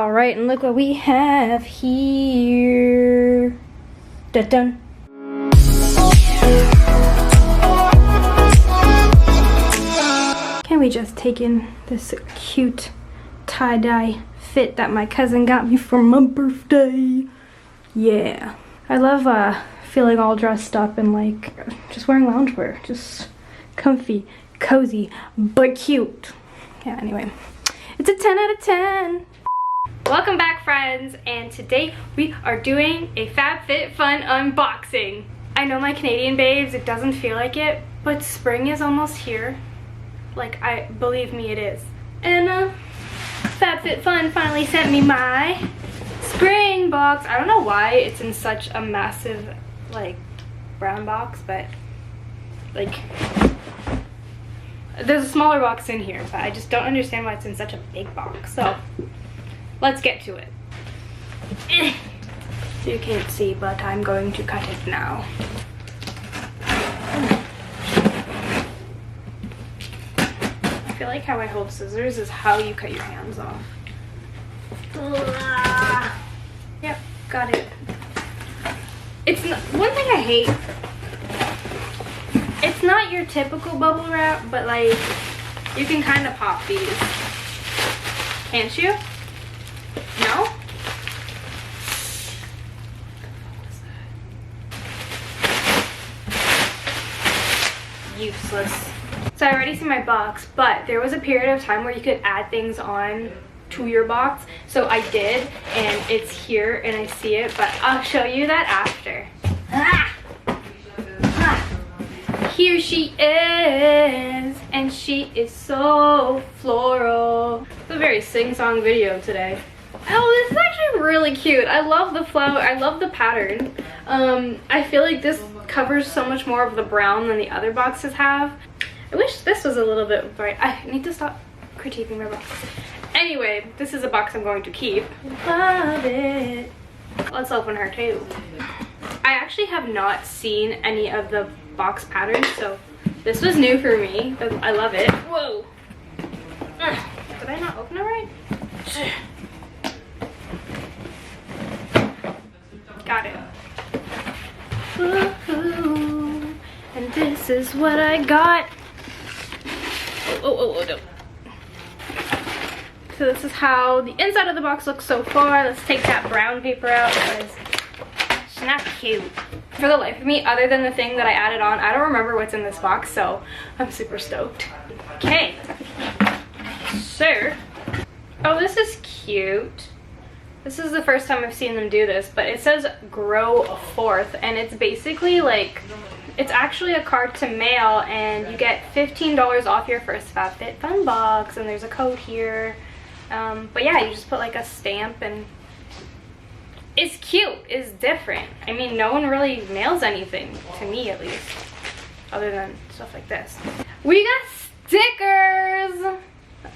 Alright, and look what we have here. Dun dun. Can we just take in this cute tie-dye fit that my cousin got me for my birthday? Yeah. I love feeling all dressed up and like just wearing loungewear. Just comfy, cozy, but cute. Yeah, anyway. It's a 10 out of 10. Welcome back, friends, and today we are doing a FabFitFun unboxing. I know my Canadian babes, it doesn't feel like it, but spring is almost here. Like, believe me, it is. And FabFitFun finally sent me my spring box. I don't know why it's in such a massive, like, brown box, but like, there's a smaller box in here, but I just don't understand why it's in such a big box. So let's get to it. You can't see, but I'm going to cut it now. I feel like how I hold scissors is how you cut your hands off. Yep, got it. It's not, one thing I hate, it's not your typical bubble wrap, but like, you can kind of pop these. Can't you? No? Useless. So I already see my box, but there was a period of time where you could add things on to your box. So I did, and it's here, and I see it, but I'll show you that after. Here she is, and she is so floral. It's a very sing-song video today. Oh, this is actually really cute. I love the flower. I love the pattern. I feel like this covers so much more of the brown than the other boxes have. I wish this was a little bit bright. I need to stop critiquing my box. Anyway, this is a box I'm going to keep. Love it. Let's open her too. I actually have not seen any of the box patterns, so this was new for me. I love it. Whoa. Did I not open it right? Got it. Woohoo. And this is what I got. Oh, no. So this is how the inside of the box looks so far. Let's take that brown paper out because it's not cute. For the life of me, other than the thing that I added on, I don't remember what's in this box, so I'm super stoked. Okay. So, oh, this is cute. This is the first time I've seen them do this, but it says grow forth, and it's basically like, it's actually a card to mail, and you get $15 off your first FabFitFun box, and there's a code here. But yeah, you just put like a stamp, and it's cute, it's different. I mean, no one really mails anything, to me at least, other than stuff like this. We got stickers!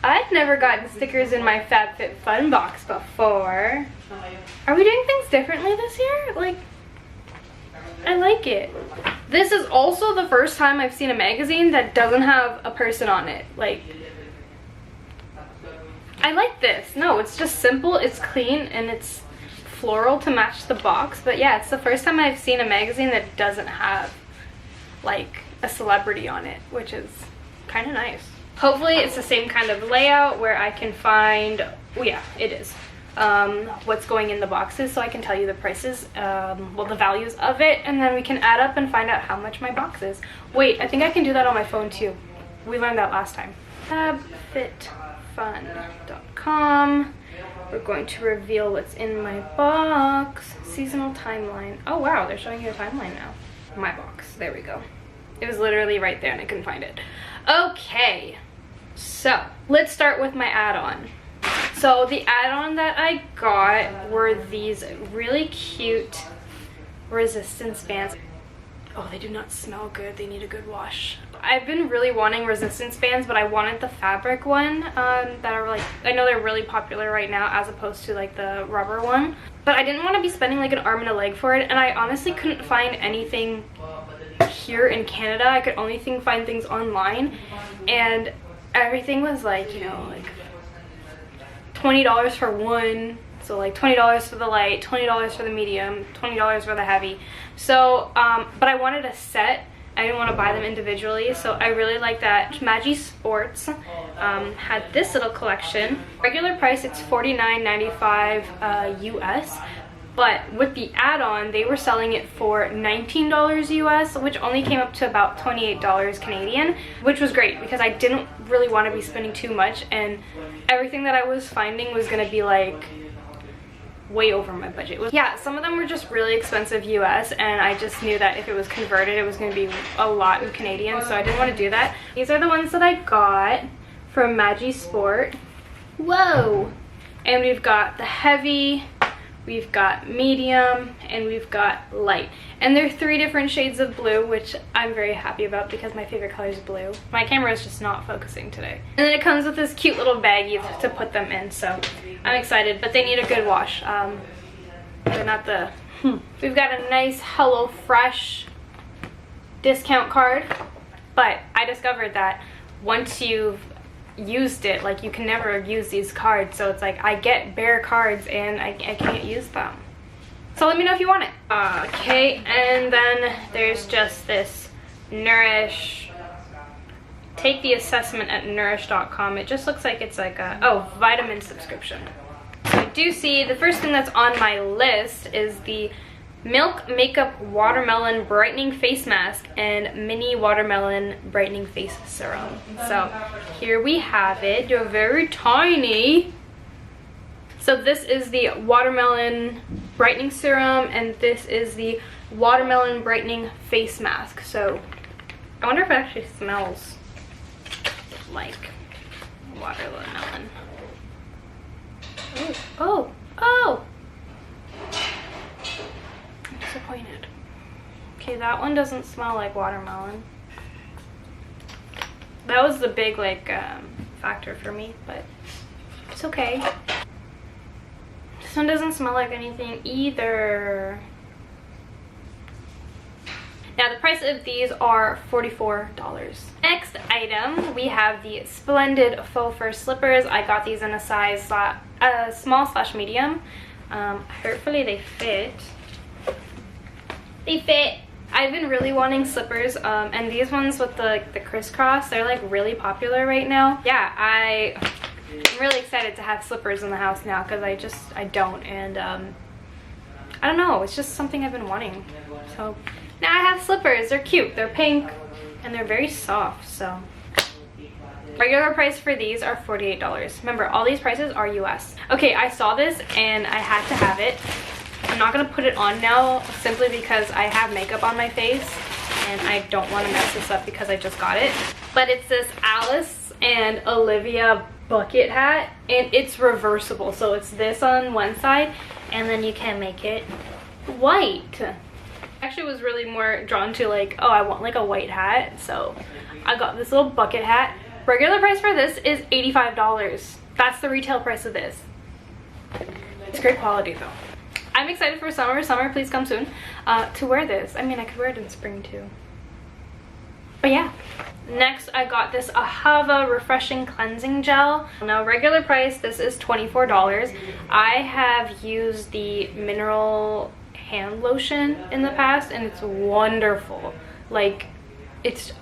I've never gotten stickers in my FabFitFun box before. Are we doing things differently this year? Like, I like it. This is also the first time I've seen a magazine that doesn't have a person on it. Like, I like this. No, it's just simple, it's clean, and it's floral to match the box. But yeah, it's the first time I've seen a magazine that doesn't have like a celebrity on it, which is kind of nice. Hopefully it's the same kind of layout where I can find, oh yeah, it is, what's going in the boxes, so I can tell you the prices, well, the values of it, and then we can add up and find out how much my box is. Wait, I think I can do that on my phone too. We learned that last time. FabFitFun.com. We're going to reveal what's in my box. Seasonal timeline. Oh wow, they're showing you a timeline now. My box, there we go. It was literally right there and I couldn't find it. Okay, so let's start with my add-on. So the add-on that I got were these really cute resistance bands. Oh, they do not smell good. They need a good wash. I've been really wanting resistance bands, but I wanted the fabric one that are like, I know they're really popular right now as opposed to like the rubber one. But I didn't want to be spending like an arm and a leg for it, and I honestly couldn't find anything here in Canada. I could only find things online, and everything was like, you know, like $20 for one. So like $20 for the light, $20 for the medium, $20 for the heavy. So, but I wanted a set. I didn't want to buy them individually, so I really like that Magi Sports had this little collection. Regular price, it's $49.95 US, but with the add-on, they were selling it for $19 US, which only came up to about $28 Canadian, which was great because I didn't really want to be spending too much, and everything that I was finding was going to be like way over my budget. Yeah, some of them were just really expensive US, and I just knew that if it was converted it was going to be a lot in Canadian, so I didn't want to do that. These are the ones that I got from Magi Sport. Whoa! And we've got the heavy, we've got medium, and we've got light. And they're 3 different shades of blue, which I'm very happy about because my favorite color is blue. My camera is just not focusing today. And then it comes with this cute little baggie to put them in, so I'm excited, but they need a good wash. They're not the... We've got a nice HelloFresh discount card, but I discovered that once you've used it, like, you can never use these cards, so it's like I get bare cards and I can't use them. So let me know if you want it. Okay, and then there's just this Nourish. Take the assessment at nourish.com. It just looks like it's like a, oh, vitamin subscription. So I do see the first thing that's on my list is the Milk Makeup Watermelon Brightening Face Mask and Mini Watermelon Brightening Face Serum. So here we have it. They're very tiny. So this is the Watermelon Brightening Serum, and this is the Watermelon Brightening Face Mask. So I wonder if it actually smells like watermelon. Oh, oh! I'm disappointed. Okay, that one doesn't smell like watermelon. That was the big like factor for me, but it's okay. This one doesn't smell like anything either. Now the price of these are $44. Next item, we have the Splendid Faux Fur Slippers. I got these in a size small/medium. Hopefully they fit. They fit. I've been really wanting slippers, and these ones with the crisscross, they're like really popular right now. Yeah, I'm really excited to have slippers in the house now because I don't, and I don't know, it's just something I've been wanting. So now I have slippers. They're cute, they're pink, and they're very soft. So regular price for these are $48. Remember, all these prices are US. Okay, I saw this and I had to have it. I'm not gonna put it on now simply because I have makeup on my face and I don't want to mess this up because I just got it. But it's this Alice and Olivia bucket hat, and it's reversible. So it's this on one side and then you can make it white. Actually was really more drawn to like, oh, I want like a white hat, so I got this little bucket hat. Regular price for this is $85. That's the retail price of this. It's great quality though. I'm excited for summer. Summer, please come soon. To wear this. I mean, I could wear it in spring too. But yeah. Next, I got this Ahava Refreshing Cleansing Gel. Now, regular price, this is $24. I have used the mineral hand lotion in the past, and it's wonderful. Like,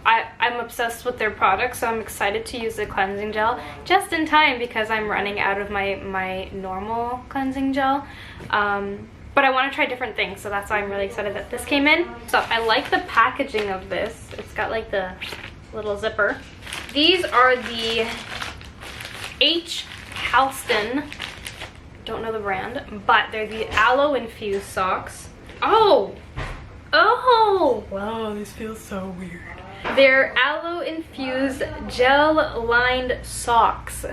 I'm obsessed with their products, so I'm excited to use the cleansing gel just in time because I'm running out of my normal cleansing gel. But I want to try different things, so that's why I'm really excited that this came in. So I like the packaging of this. It's got like the little zipper. These are the H. Halston, don't know the brand, but they're the Aloe Infused socks. Oh! Oh! Wow, this feels so weird. They're Aloe Infused gel-lined socks.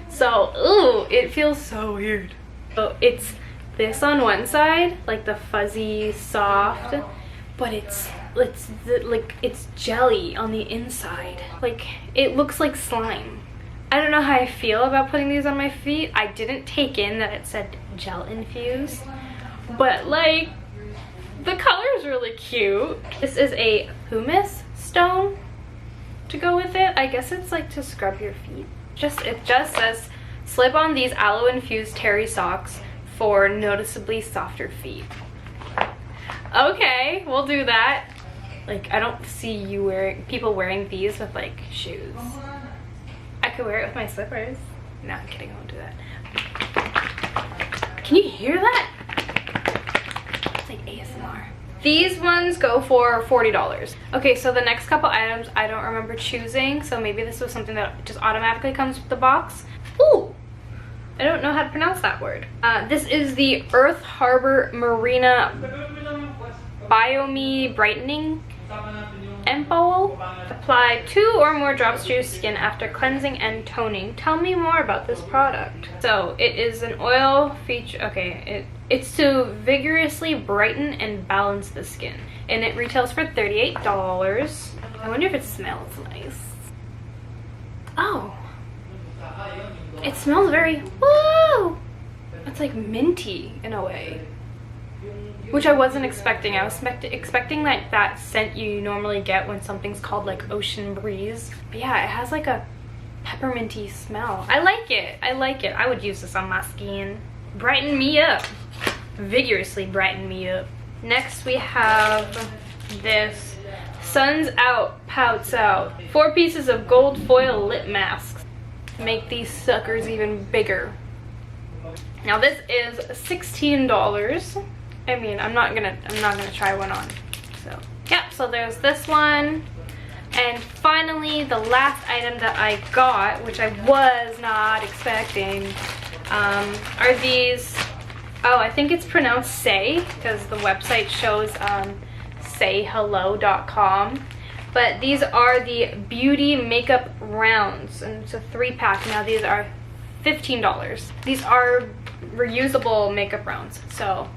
So, ooh, it feels so weird. So it's this on one side, like the fuzzy, soft, but it's jelly on the inside. Like, it looks like slime. I don't know how I feel about putting these on my feet. I didn't take in that it said gel infused, but like, the color is really cute. This is a pumice stone to go with it. I guess it's like to scrub your feet. It just says Slip on these Aloe infused terry socks for noticeably softer feet. Okay, we'll do that. Like, I don't see people wearing these with like shoes. I could wear it with my slippers. No, I'm kidding, I won't do that. Can you hear that? It's like ASMR. These ones go for $40. Okay, so the next couple items I don't remember choosing, so maybe this was something that just automatically comes with the box. Ooh! I don't know how to pronounce that word. This is the Earth Harbor Marina Biome Brightening Empole. Apply 2 or more drops to your skin after cleansing and toning. Tell me more about this product. So it is an oil feature. Okay, it's to vigorously brighten and balance the skin, and it retails for $38. I wonder if it smells nice. Oh, it smells very, woo! It's like minty in a way, which I wasn't expecting. I was expecting like that scent you normally get when something's called like Ocean Breeze. But yeah, it has like a pepperminty smell. I like it. I like it. I would use this on my skin. Brighten me up. Vigorously brighten me up. Next we have this Suns Out, Pouts Out. 4 pieces of gold foil lip masks. Make these suckers even bigger. Now this is $16. I mean, I'm not gonna try one on. So yeah, so there's this one. And finally, the last item that I got, which I was not expecting, are these, oh, I think it's pronounced Say, because the website shows sayhello.com. But these are the Beauty Makeup Rounds, and it's a 3-pack. Now these are $15. These are reusable makeup rounds, so,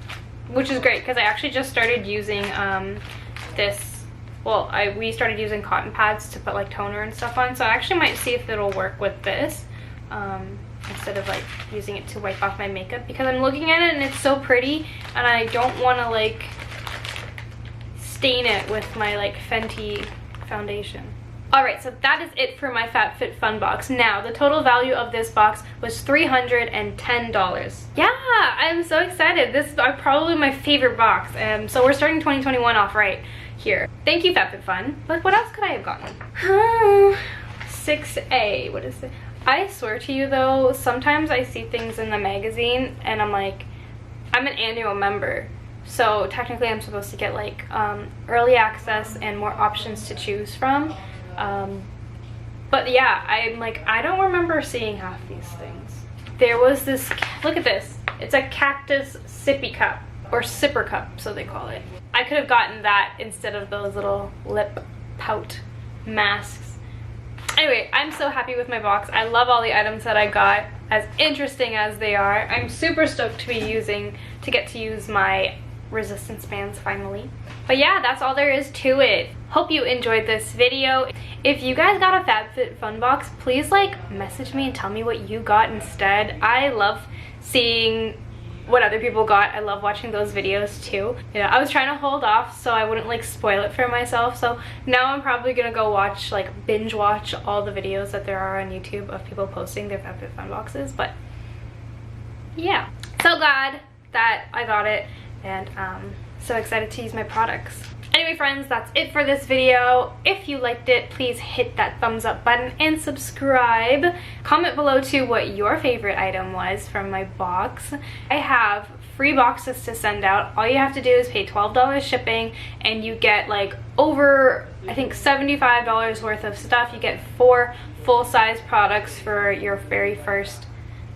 which is great because I actually just started using this. Well, we started using cotton pads to put like toner and stuff on, so I actually might see if it'll work with this instead of like using it to wipe off my makeup, because I'm looking at it and it's so pretty and I don't want to like stain it with my like Fenty foundation. Alright, so that is it for my FabFitFun box. Now, the total value of this box was $310. Yeah, I'm so excited. This is probably my favorite box. So we're starting 2021 off right here. Thank you, FabFitFun. But what else could I have gotten? 6A, what is it? I swear to you though, sometimes I see things in the magazine and I'm like, I'm an annual member. So technically I'm supposed to get like early access and more options to choose from. But yeah, I'm like, I don't remember seeing half these things. There was this, look at this. It's a cactus sippy cup, or sipper cup, so they call it. I could have gotten that instead of those little lip pout masks. Anyway, I'm so happy with my box. I love all the items that I got, as interesting as they are. I'm super stoked to get to use my resistance bands finally. But yeah, that's all there is to it. Hope you enjoyed this video. If you guys got a FabFitFun box, please like message me and tell me what you got instead. I love seeing what other people got. I love watching those videos too. Yeah, I was trying to hold off so I wouldn't like spoil it for myself. So now I'm probably gonna go watch, like binge watch all the videos that there are on YouTube of people posting their FabFitFun boxes. But yeah, so glad that I got it, and so excited to use my products. Anyway friends, that's it for this video. If you liked it, please hit that thumbs up button and subscribe. Comment below too what your favorite item was from my box. I have free boxes to send out. All you have to do is pay $12 shipping and you get like over, I think, $75 worth of stuff. You get 4 full-size products for your very first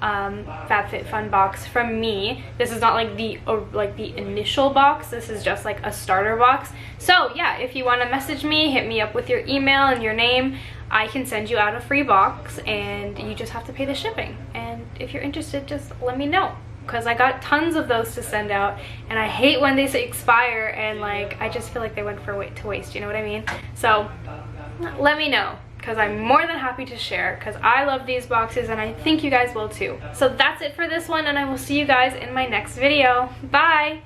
FabFitFun box from me. This is not like the initial box. This is just like a starter box. So yeah, if you want to message me, hit me up with your email and your name. I can send you out a free box and you just have to pay the shipping. And if you're interested, just let me know, because I got tons of those to send out and I hate when they say expire and like I just feel like they went to waste, you know what I mean? So let me know, because I'm more than happy to share, because I love these boxes and I think you guys will too. So that's it for this one, and I will see you guys in my next video. Bye!